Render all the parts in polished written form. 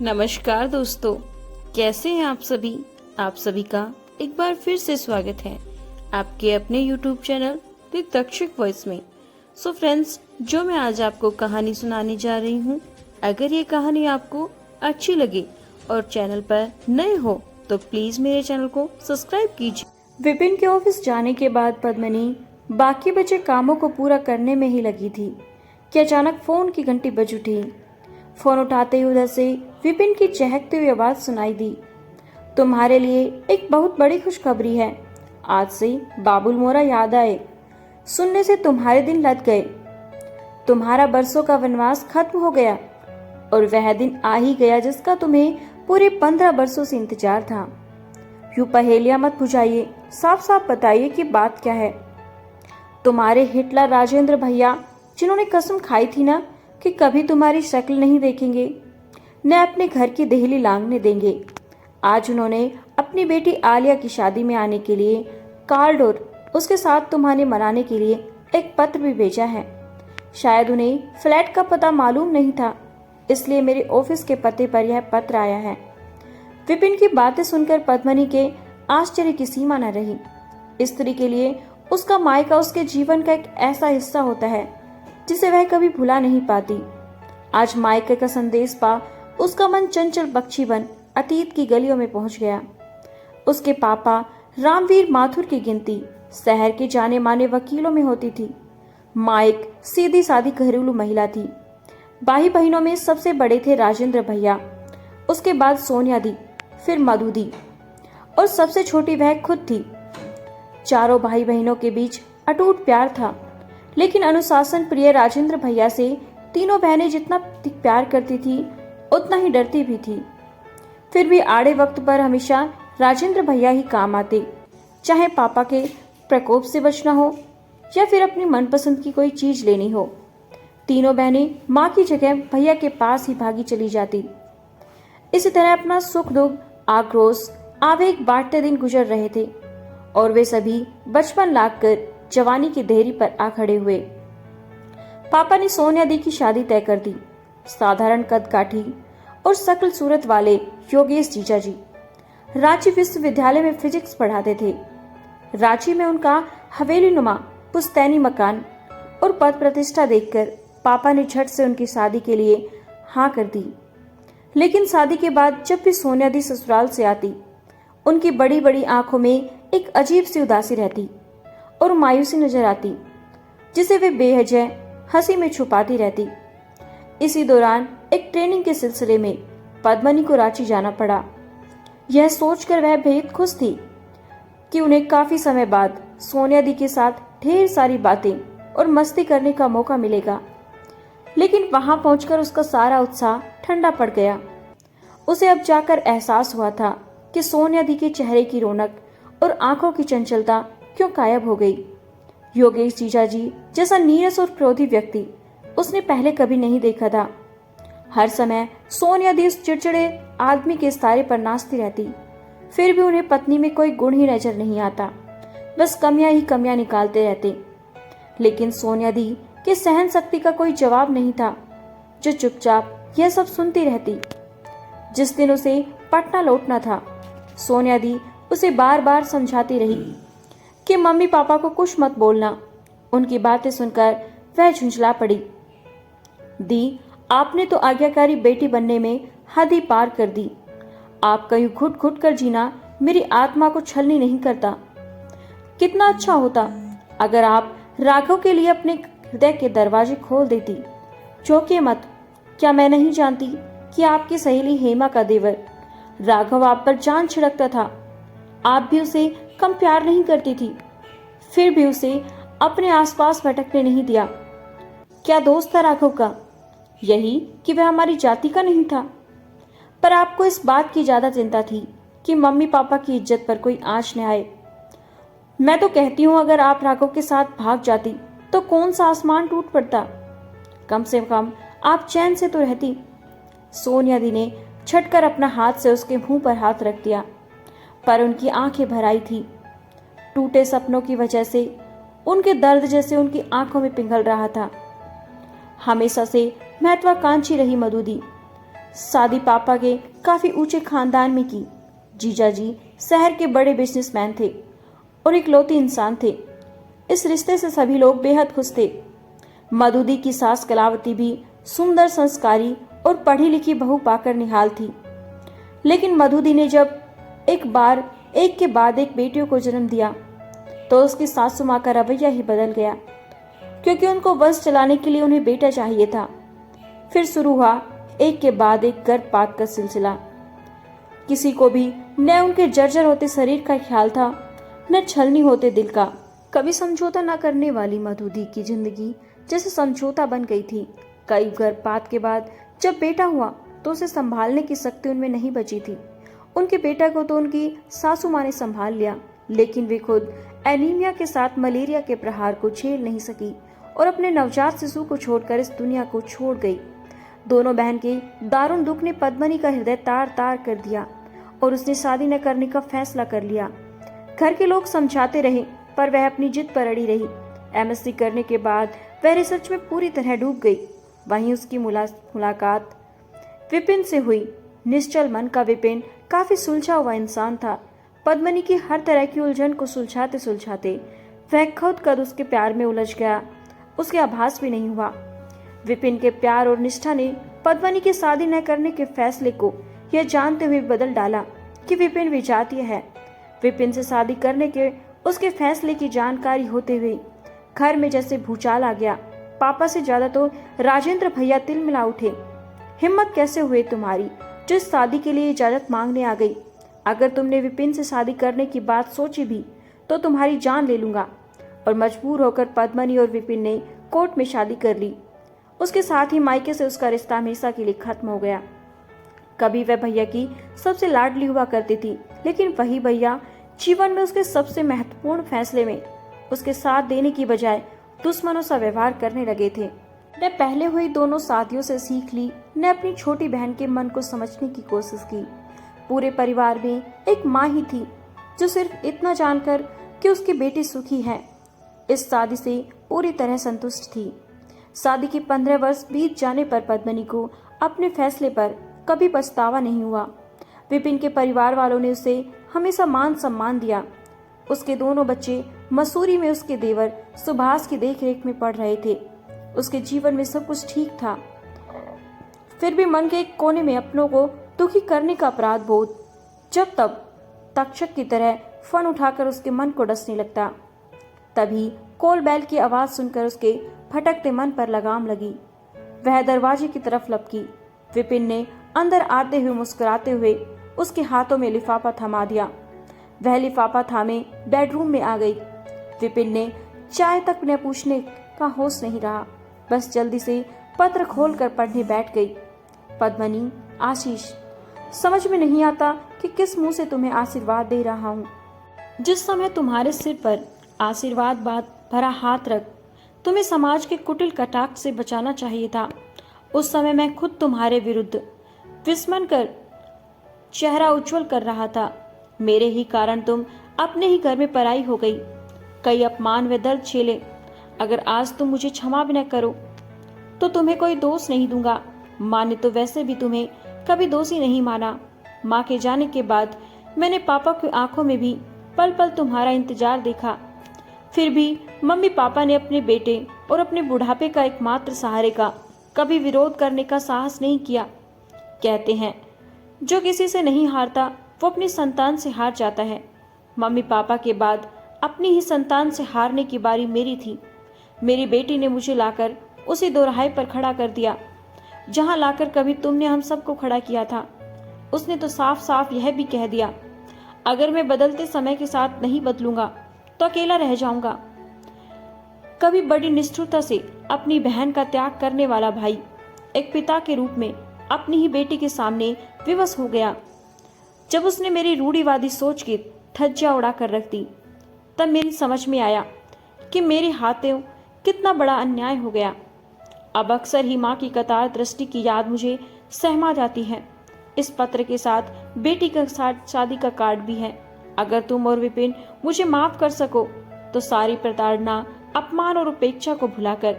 नमस्कार दोस्तों, कैसे हैं आप सभी। आप सभी का एक बार फिर से स्वागत है आपके अपने YouTube channel the Takshak voice में। सो फ्रेंड्स, जो मैं आज आपको कहानी सुनाने जा रही हूँ, अगर ये कहानी आपको अच्छी लगे और चैनल पर नए हो तो प्लीज मेरे चैनल को सब्सक्राइब कीजिए। विपिन के ऑफिस जाने के बाद पद्मनी बाकी बचे कामों को पूरा करने में ही लगी थी कि अचानक फोन की घंटी बज उठी। फोन उठाते ही उधर से विपिन की चहकती हुई आवाज सुनाई दी। तुम्हारे लिए एक बहुत बड़ी खुशखबरी है। आज से बाबुल मोरा याद आए। सुनने से तुम्हारे दिन लद गए। तुम्हारा बरसों का वनवास खत्म हो गया और वह दिन आ ही गया जिसका तुम्हें पूरे 15 बरसों से इंतजार था। यूं पहेलियां मत बुझाइए, साफ साफ बताइए कि बात क्या है। तुम्हारे हिटलर राजेंद्र भैया, जिन्होंने कसम खाई थी ना कि कभी तुम्हारी शक्ल नहीं देखेंगे, न अपने घर की देहली लांघने देंगे, आज उन्होंने अपनी बेटी आलिया की शादी में आने के लिए कार्ड और उसके साथ तुम्हारे मनाने के लिए एक पत्र भी भेजा है। शायद उन्हें फ्लैट का पता मालूम नहीं था, इसलिए मेरे ऑफिस के पते पर यह पत्र आया है। विपिन की बातें सुनकर पद्मनी के आश्चर्य की सीमा न रही। स्त्री के लिए उसका मायका उसके जीवन का एक ऐसा हिस्सा होता है जिसे वह कभी भुला नहीं पाती। आज मायके का संदेश पा उसका मन चंचल पक्षी बन अतीत की गलियों में पहुंच गया। उसके पापा रामवीर माथुर की गिनती शहर के जाने माने वकीलों में होती थी। माँ एक सीधी सादी घरेलू महिला थी। भाई बहनों में सबसे बड़े थे राजेंद्र भैया, उसके बाद सोनिया दी, फिर मधु दी और सबसे छोटी वह खुद थी। चारों भाई बहनों के बीच अटूट प्यार था, लेकिन अनुशासन प्रिय राजेंद्र भैया से तीनों बहनें जितना प्यार करती थी उतना ही डरती भी थी। फिर भी आड़े वक्त पर हमेशा राजेंद्र भैया ही काम आते, चाहे पापा के प्रकोप से बचना हो या फिर अपनी मनपसंद की कोई चीज लेनी हो। तीनों बहनें माँ की जगह भैया के पास ही भागी चली जाती। इसी तरह अपना सुख दुख, आक्रोश, आवेग बांटते दिन गुजर रहे थे और वे सभी बचपन लाग कर जवानी की देहरी पर आ खड़े हुए। पापा ने सोनिया दी की शादी तय कर दी। साधारण कद काठी और सकल सूरत वाले योगेश जीजा जी रांची विश्वविद्यालय में फिजिक्स पढ़ाते थे। रांची में उनका हवेली नुमा पुश्तैनी मकान और पद प्रतिष्ठा देखकर पापा ने झट से उनकी शादी के लिए हाँ कर दी। लेकिन शादी के बाद जब भी सोनिया दी ससुराल से आती, उनकी बड़ी बड़ी आंखों में एक अजीब सी उदासी रहती और मायूसी नजर आती, जिसे वे बेवजह हंसी में छुपाती रहती। इसी दौरान एक ट्रेनिंग के सिलसिले में पद्मनी को रांची जाना पड़ा। यह सोचकर वह बेहद खुश थी कि उन्हें काफी समय बाद सोनिया दी के साथ ढेर सारी बातें और मस्ती करने का मौका मिलेगा। लेकिन वहां पहुंचकर उसका सारा उत्साह ठंडा पड़ गया। उसे अब जाकर एहसास हुआ था कि सोनिया दी के चेहरे की रौनक और आंखों की चंचलता क्यों गायब हो गई। योगेश जीजा जी जैसा नीरस और क्रोधी व्यक्ति उसने पहले कभी नहीं देखा था। हर समय सोनिया दी उस चिड़चिड़े आदमी के इशारे पर नाचती रहती, फिर भी उन्हें पत्नी में कोई गुण ही नजर नहीं आता, बस कमियां ही कमियां निकालते रहते। लेकिन सोनिया दी के सहन शक्ति का कोई जवाब नहीं था, जो चुपचाप यह सब सुनती रहती। जिस दिन उसे पटना लौटना था, सोनिया दी उसे बार बार समझाती रही कि मम्मी पापा को कुछ मत बोलना। उनकी बातें सुनकर वह झुंझला पड़ी। दी, आपने तो आज्ञाकारी बेटी बनने में हद ही पार कर दी। आपका यूं घुट घुट कर जीना मेरी आत्मा को छलनी नहीं करता। कितना अच्छा होता अगर आप राघव के लिए अपने हृदय के दरवाजे खोल देती। चौंकिए मत, क्या मैं नहीं जानती कि आपकी सहेली हेमा का देवर राघव आप पर जान छिड़कता था। आप भी उसे कम प्यार नहीं करती थी, फिर भी उसे अपने आसपास भटकने नहीं दिया। क्या दोस्त था राघव का? यही कि वह हमारी जाति का नहीं था। पर आपको इस बात की ज्यादा चिंता थी कि मम्मी पापा की इज्जत पर कोई आंच न आए। मैं तो कहती हूँ अगर आप राघव के साथ भाग जाती तो कौन सा आसमान टूट पड़ता। कम से कम आप चैन से तो रहती। सोनिया दी ने छटकर अपना हाथ से उसके मुंह पर हाथ रख दिया, पर उनकी आंखें भर आई थी। टूटे सपनों की वजह से उनके दर्द जैसे उनकी आंखों में पिघल रहा था। हमेशा से महत्वाकांक्षी रही मधु दी शादी पापा के काफी ऊंचे खानदान में की। जीजा जी शहर के बड़े बिजनेसमैन थे और इकलौते इंसान थे। इस रिश्ते से सभी लोग बेहद खुश थे। मधुदी की सास कलावती भी सुंदर, संस्कारी और पढ़ी लिखी बहू पाकर निहाल थी। लेकिन मधुदी ने जब एक के बाद एक बेटियों को जन्म दिया तो उसकी सासू माँ का रवैया ही बदल गया, क्योंकि उनको वंश चलाने के लिए उन्हें बेटा चाहिए था। फिर शुरू हुआ एक के बाद एक गर्भपात का सिलसिला। किसी को भी न उनके जर्जर होते शरीर का ख्याल था, न छलनी होते दिल का। कभी समझौता न करने वाली मधुदी की जिंदगी जैसे समझौता बन गई थी। कई गर्भपात के बाद जब बेटा हुआ तो उसे संभालने की शक्ति उनमें नहीं बची थी। उनके बेटा को तो उनकी सासू माँ ने संभाल लिया, लेकिन वे खुद एनीमिया के साथ मलेरिया के प्रहार को झेल नहीं सकी और अपने नवजात शिशु को छोड़कर इस दुनिया को छोड़ गई। दोनों बहन के दारुण दुख ने पद्मनी का हृदय तार तार कर दिया और उसने शादी न करने का फैसला कर लिया। घर के लोग समझाते रहे पर वह अपनी जिद पर अड़ी रही। एमएससी करने के बाद वह रिसर्च में पूरी तरह डूब गई। वहीं उसकी मुलाकात विपिन से हुई। निश्चल मन का विपिन काफी सुलझा हुआ इंसान था। पद्मनी की हर तरह की उलझन को सुलझाते सुलझाते वह खुद उसके प्यार में उलझ गया। उसके आभास भी नहीं हुआ। विपिन के प्यार और निष्ठा ने पद्मनी की शादी न करने के फैसले को यह जानते हुए बदल डाला कि विपिन विजातीय है। विपिन से शादी करने के उसके फैसले की जानकारी होते हुए घर में जैसे भूचाल आ गया। पापा से ज्यादा तो राजेंद्र भैया तिलमिला उठे। हिम्मत कैसे हुई तुम्हारी जो इस शादी के लिए इजाजत मांगने आ गई? अगर तुमने विपिन से शादी करने की बात सोची भी तो तुम्हारी जान ले लूंगा। और मजबूर होकर पद्मनी और विपिन ने कोर्ट में शादी कर ली। उसके साथ ही मायके से उसका रिश्ता हमेशा के लिए खत्म हो गया। कभी वह भैया की सबसे लाडली हुआ करती थी, लेकिन वही भैया जीवन में उसके सबसे महत्वपूर्ण फैसले में उसके साथ देने की बजाय दुश्मनों सा व्यवहार करने लगे थे। न पहले हुई दोनों शादियों से सीख ली, न अपनी छोटी बहन के मन को समझने की कोशिश की। पूरे परिवार में एक माँ ही थी जो सिर्फ इतना जानकर कि उसकी बेटी सुखी है, इस शादी से पूरी तरह संतुष्ट थी। शादी के 15 वर्ष बीत जाने पर पद्मनी को अपने फैसले पर कभी पछतावा नहीं हुआ। विपिन के परिवार वालों ने उसे हमेशा मान सम्मान दिया। उसके दोनों बच्चे मसूरी में उसके देवर सुभाष की देखरेख में पढ़ रहे थे। उसके जीवन में सब कुछ ठीक था, फिर भी मन के एक कोने में अपनों को दुखी करने का अपराध बोध जब तब तक्षक की तरह फन उठाकर उसके मन को डसने लगता। तभी कोल बैल की आवाज सुनकर उसके भटकते मन पर लगाम लगी। वह दरवाजे की तरफ लपकी। विपिन ने अंदर आते हुए मुस्कुराते हुए उसके हाथों में लिफाफा थमा दिया। वह लिफाफा थामे बेडरूम में आ गई। विपिन ने चाय तक न पूछने का होश नहीं रहा, बस जल्दी से पत्र खोलकर पढ़ने बैठ गई। पद्मनी, आशीष, समझ में नहीं आता कि किस मुंह से तुम्हें आशीर्वाद दे रहा हूँ। जिस समय तुम्हारे सिर पर आशीर्वाद बात भरा हाथ रख तुम्हें समाज के कुटिल कटाक्ष से बचाना चाहिए था, उस समय मैं खुद तुम्हारे विरुद्ध विस्मन कर चेहरा उज्जवल कर रहा था। मेरे ही कारण तुम अपने ही घर में पराई हो गई। कई अपमान व दर्द झेले। अगर आज तुम मुझे क्षमा भी न करो तो तुम्हें कोई दोष नहीं दूंगा। माँ ने तो वैसे भी तुम्हें कभी दोषी नहीं माना। माँ के जाने के बाद मैंने पापा की आंखों में भी पल पल तुम्हारा इंतजार देखा। फिर भी मम्मी पापा ने अपने बेटे और अपने बुढ़ापे का एकमात्र सहारे का कभी विरोध करने का साहस नहीं किया। कहते हैं जो किसी से नहीं हारता वो अपनी संतान से हार जाता है। मम्मी पापा के बाद अपनी ही संतान से हारने की बारी मेरी थी। मेरी बेटी ने मुझे लाकर उसी दोराहे पर खड़ा कर दिया जहां लाकर कभी तुमने हम सबको खड़ा किया था। उसने तो साफ साफ यह भी कह दिया, अगर मैं बदलते समय के साथ नहीं बदलूंगा तो अकेला रह जाऊंगा। कभी बड़ी निष्ठुरता से अपनी बहन का त्याग करने वाला भाई एक पिता के रूप में अपनी ही बेटी के सामने विवश हो गया। जब उसने मेरी रूढ़िवादी सोच की धज्जियां उड़ा कर रख दी, तब मेरी समझ में आया कि मेरे हाथों कितना बड़ा अन्याय हो गया। अब अक्सर ही माँ की कतार दृष्टि की याद मुझे सहमा जाती है। इस पत्र के साथ बेटी के साथ शादी का कार्ड भी है। अगर तुम और विपिन मुझे माफ कर सको तो सारी प्रताड़ना, अपमान और उपेक्षा को भुलाकर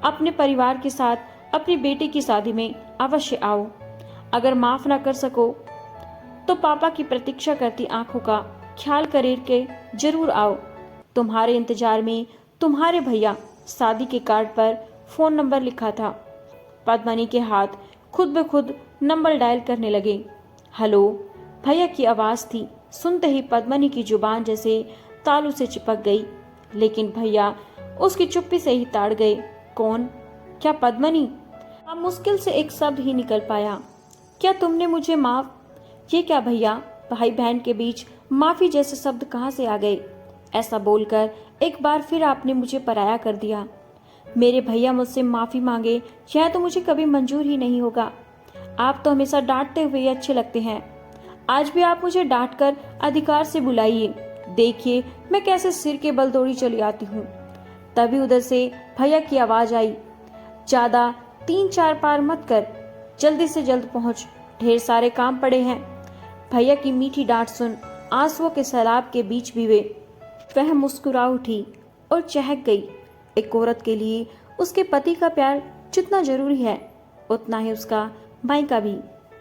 अपने परिवार के साथ अपनी बेटी की शादी में अवश्य आओ। अगर माफ ना कर सको तो पापा की प्रतीक्षा करती आंखों का ख्याल करके जरूर आओ। तुम्हारे इंतजार में तुम्हारे भैया। शादी के कार्ड पर फोन नंबर लिखा था। पद्मनी के हाथ खुद ब खुद नंबर डायल करने लगे। हेलो, भैया की आवाज थी। सुनते ही पद्मनी की जुबान जैसे तालू से चिपक गई, लेकिन भैया उसकी चुप्पी से ही ताड़ गए। कौन? क्या पद्मनी? अब मुश्किल से एक शब्द ही निकल पाया। क्या तुमने मुझे माफ? ये क्या भैया, भाई बहन के बीच माफी जैसे शब्द कहाँ से आ गए? ऐसा बोलकर एक बार फिर आपने मुझे पराया कर दिया। मेरे भैया मुझसे माफी मांगे, यह तो मुझे कभी मंजूर ही नहीं होगा। आप तो हमेशा डांटते हुए ही अच्छे लगते हैं। आज भी आप मुझे डांट कर अधिकार से बुलाइए। देखिए मैं कैसे सिर के बल दौड़ी चली आती हूँ। तभी उधर से भैया की आवाज आई, ज्यादा 3-4 पार मत कर, जल्दी से जल्द पहुंच, ढेर सारे काम पड़े हैं। भैया की मीठी डांट सुन आंसुओं के सैलाब के बीच भी वह मुस्कुरा उठी और चहक गई। एक औरत के लिए उसके पति का प्यार जितना जरूरी है, उतना ही उसका भाई का भी।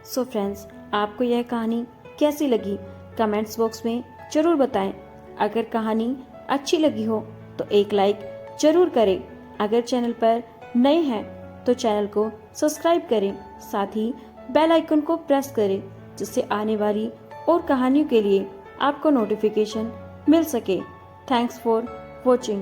सो फ्रेंड्स, आपको यह कहानी कैसी लगी कमेंट्स बॉक्स में जरूर बताएं। अगर कहानी अच्छी लगी हो तो एक लाइक जरूर करें। अगर चैनल पर नए हैं तो चैनल को सब्सक्राइब करें, साथ ही बेल आइकन को प्रेस करें, जिससे आने वाली और कहानियों के लिए आपको नोटिफिकेशन मिल सके। Thanks for watching.